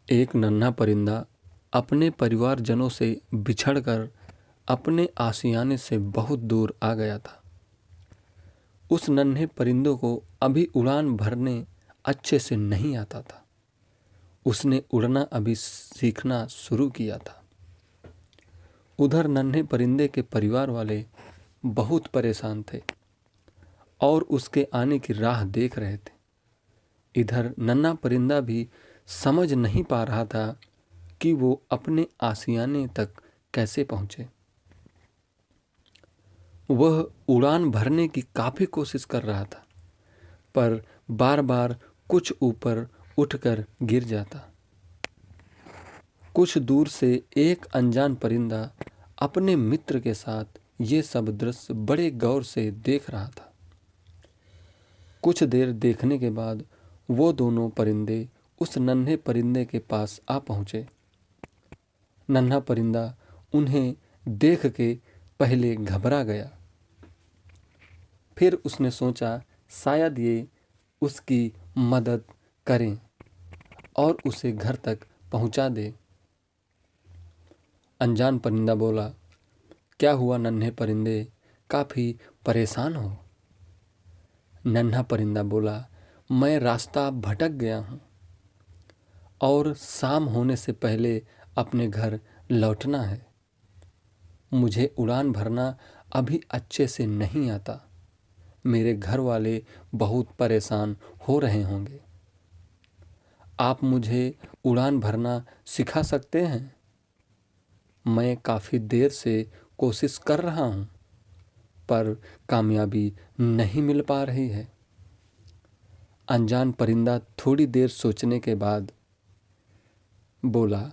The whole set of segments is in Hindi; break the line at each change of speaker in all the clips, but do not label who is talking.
एक नन्हा परिंदा अपने परिवारजनों से बिछड़कर अपने आशियाने से बहुत दूर आ गया था। उस नन्हे परिंदों को अभी उड़ान भरने अच्छे से नहीं आता था। उसने उड़ना अभी सीखना शुरू किया था। उधर नन्हे परिंदे के परिवार वाले बहुत परेशान थे और उसके आने की राह देख रहे थे। इधर नन्हा परिंदा भी समझ नहीं पा रहा था कि वो अपने आशियाने तक कैसे पहुंचे। वह उड़ान भरने की काफ़ी कोशिश कर रहा था, पर बार बार कुछ ऊपर उठकर गिर जाता। कुछ दूर से एक अनजान परिंदा अपने मित्र के साथ ये सब दृश्य बड़े गौर से देख रहा था। कुछ देर देखने के बाद वो दोनों परिंदे उस नन्हे परिंदे के पास आ पहुँचे। नन्हा परिंदा उन्हें देख के पहले घबरा गया, फिर उसने सोचा शायद ये उसकी मदद करें और उसे घर तक पहुंचा दे। अनजान परिंदा बोला, क्या हुआ नन्हे परिंदे, काफ़ी परेशान हो? नन्हा परिंदा बोला, मैं रास्ता भटक गया हूँ और शाम होने से पहले अपने घर लौटना है। मुझे उड़ान भरना अभी अच्छे से नहीं आता। मेरे घर वाले बहुत परेशान हो रहे होंगे। आप मुझे उड़ान भरना सिखा सकते हैं? मैं काफ़ी देर से कोशिश कर रहा हूँ, पर कामयाबी नहीं मिल पा रही है। अनजान परिंदा थोड़ी देर सोचने के बाद बोला,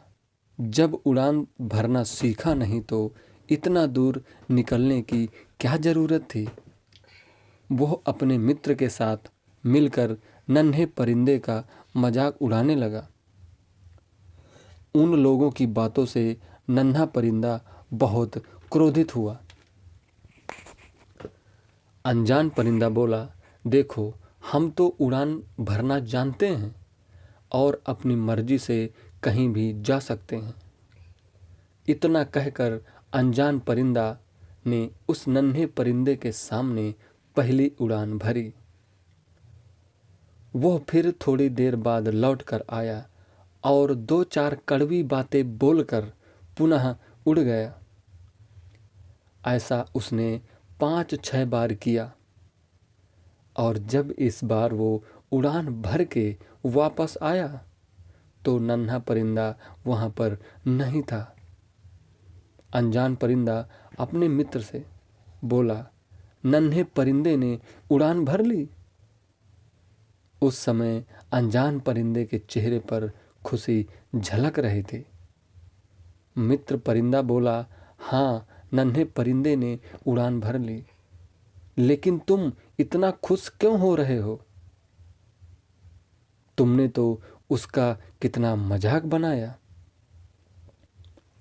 जब उड़ान भरना सीखा नहीं तो इतना दूर निकलने की क्या ज़रूरत थी? वो अपने मित्र के साथ मिलकर नन्हे परिंदे का मजाक उड़ाने लगा। उन लोगों की बातों से नन्हा परिंदा बहुत क्रोधित हुआ। अनजान परिंदा बोला, देखो, हम तो उड़ान भरना जानते हैं और अपनी मर्जी से कहीं भी जा सकते हैं। इतना कहकर अनजान परिंदा ने उस नन्हे परिंदे के सामने पहली उड़ान भरी। वह फिर थोड़ी देर बाद लौट कर आया और दो चार कड़वी बातें बोलकर पुनः उड़ गया। ऐसा उसने 5-6 बार किया और जब इस बार वो उड़ान भर के वापस आया तो नन्हा परिंदा वहाँ पर नहीं था। अनजान परिंदा अपने मित्र से बोला, नन्हे परिंदे ने उड़ान भर ली। उस समय अनजान परिंदे के चेहरे पर खुशी झलक रही थी। मित्र परिंदा बोला, हाँ, नन्हे परिंदे ने उड़ान भर ली, लेकिन तुम इतना खुश क्यों हो रहे हो? तुमने तो उसका कितना मजाक बनाया।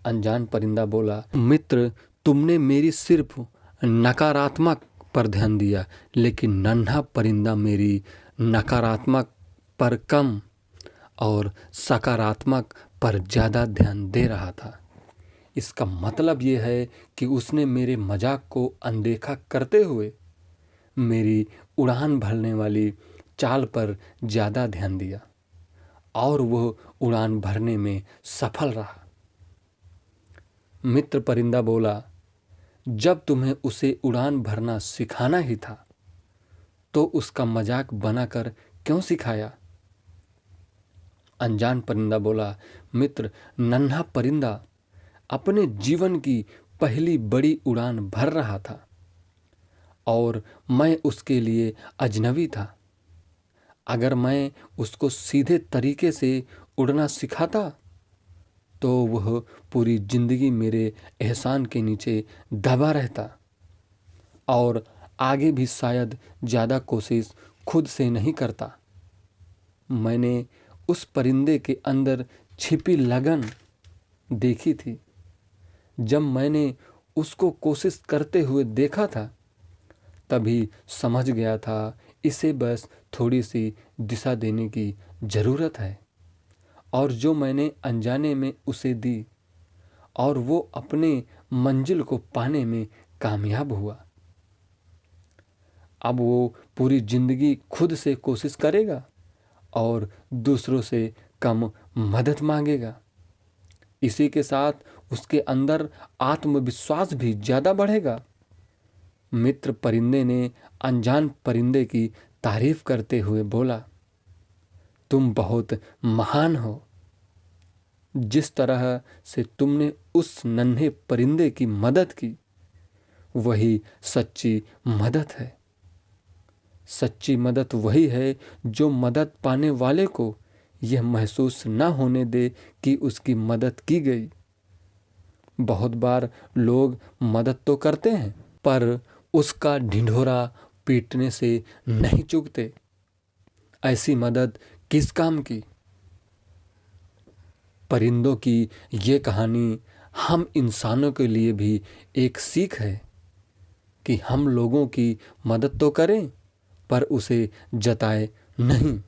अनजान परिंदा बोला, मित्र, तुमने मेरी सिर्फ नकारात्मक पर ध्यान दिया, लेकिन नन्हा परिंदा मेरी नकारात्मक पर कम और सकारात्मक पर ज़्यादा ध्यान दे रहा था। इसका मतलब ये है कि उसने मेरे मजाक को अनदेखा करते हुए मेरी उड़ान भरने वाली चाल पर ज़्यादा ध्यान दिया और वह उड़ान भरने में सफल रहा। मित्र परिंदा बोला, जब तुम्हें उसे उड़ान भरना सिखाना ही था तो उसका मजाक बनाकर क्यों सिखाया? अनजान परिंदा बोला, मित्र, नन्हा परिंदा अपने जीवन की पहली बड़ी उड़ान भर रहा था और मैं उसके लिए अजनबी था। अगर मैं उसको सीधे तरीके से उड़ना सिखाता तो वह पूरी जिंदगी मेरे एहसान के नीचे दबा रहता और आगे भी शायद ज़्यादा कोशिश खुद से नहीं करता। मैंने उस परिंदे के अंदर छिपी लगन देखी थी। जब मैंने उसको कोशिश करते हुए देखा था तभी समझ गया था इसे बस थोड़ी सी दिशा देने की ज़रूरत है और जो मैंने अनजाने में उसे दी और वो अपने मंजिल को पाने में कामयाब हुआ। अब वो पूरी जिंदगी खुद से कोशिश करेगा और दूसरों से कम मदद मांगेगा। इसी के साथ उसके अंदर आत्मविश्वास भी ज़्यादा बढ़ेगा। मित्र परिंदे ने अनजान परिंदे की तारीफ करते हुए बोला, तुम बहुत महान हो। जिस तरह से तुमने उस नन्हे परिंदे की मदद की, वही सच्ची मदद है। सच्ची मदद वही है जो मदद पाने वाले को यह महसूस न होने दे कि उसकी मदद की गई। बहुत बार लोग मदद तो करते हैं, पर उसका ढिंढोरा पीटने से नहीं चूकते। ऐसी मदद किस काम की? परिंदों की ये कहानी हम इंसानों के लिए भी एक सीख है कि हम लोगों की मदद तो करें, पर उसे जताए नहीं।